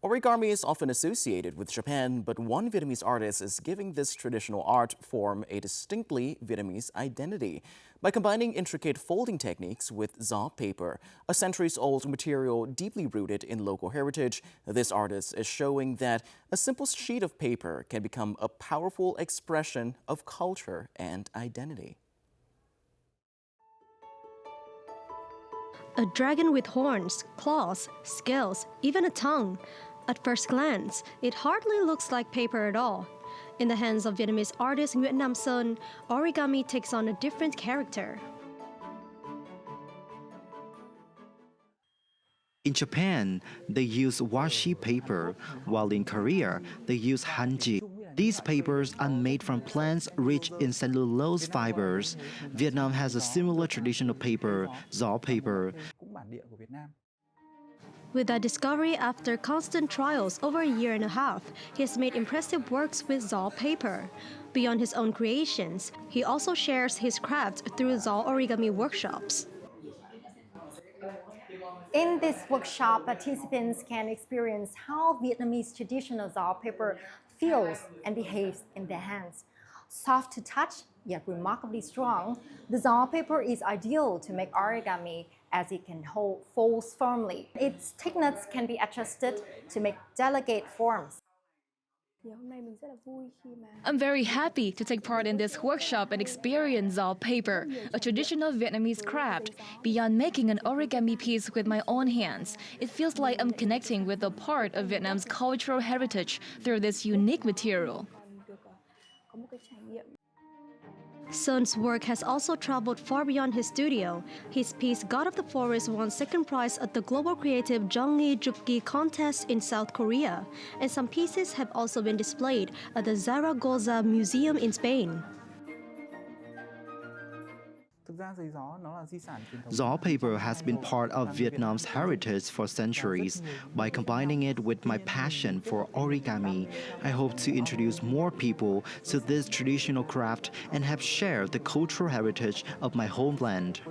Origami is often associated with Japan, but one Vietnamese artist is giving this traditional art form a distinctly Vietnamese identity. By combining intricate folding techniques with gió paper, a centuries-old material deeply rooted in local heritage, this artist is showing that a simple sheet of paper can become a powerful expression of culture and identity. A dragon with horns, claws, scales, even a tongue. At first glance, it hardly looks like paper at all. In the hands of Vietnamese artist Nguyễn Nam Sơn, origami takes on a different character. In Japan, they use washi paper, while in Korea, they use hanji. These papers are made from plants rich in cellulose fibers. Vietnam has a similar traditional paper, gió paper. With that discovery after constant trials over a year and a half, he has made impressive works with gió paper. Beyond his own creations, he also shares his craft through gió origami workshops. In this workshop, participants can experience how Vietnamese traditional gió paper feels and behaves in their hands. Soft to touch, yet remarkably strong, the gió paper is ideal to make origami as it can hold folds firmly. Its thickness can be adjusted to make delicate forms. I'm very happy to take part in this workshop and experience gió paper, a traditional Vietnamese craft. Beyond making an origami piece with my own hands, it feels like I'm connecting with a part of Vietnam's cultural heritage through this unique material. Son's work has also traveled far beyond his studio. His piece God of the Forest won second prize at the Global Creative Jonggi Jupgi contest in South Korea, and some pieces have also been displayed at the Zaragoza Museum in Spain. Gió paper has been part of Vietnam's heritage for centuries. By combining it with my passion for origami, I hope to introduce more people to this traditional craft and help share the cultural heritage of my homeland.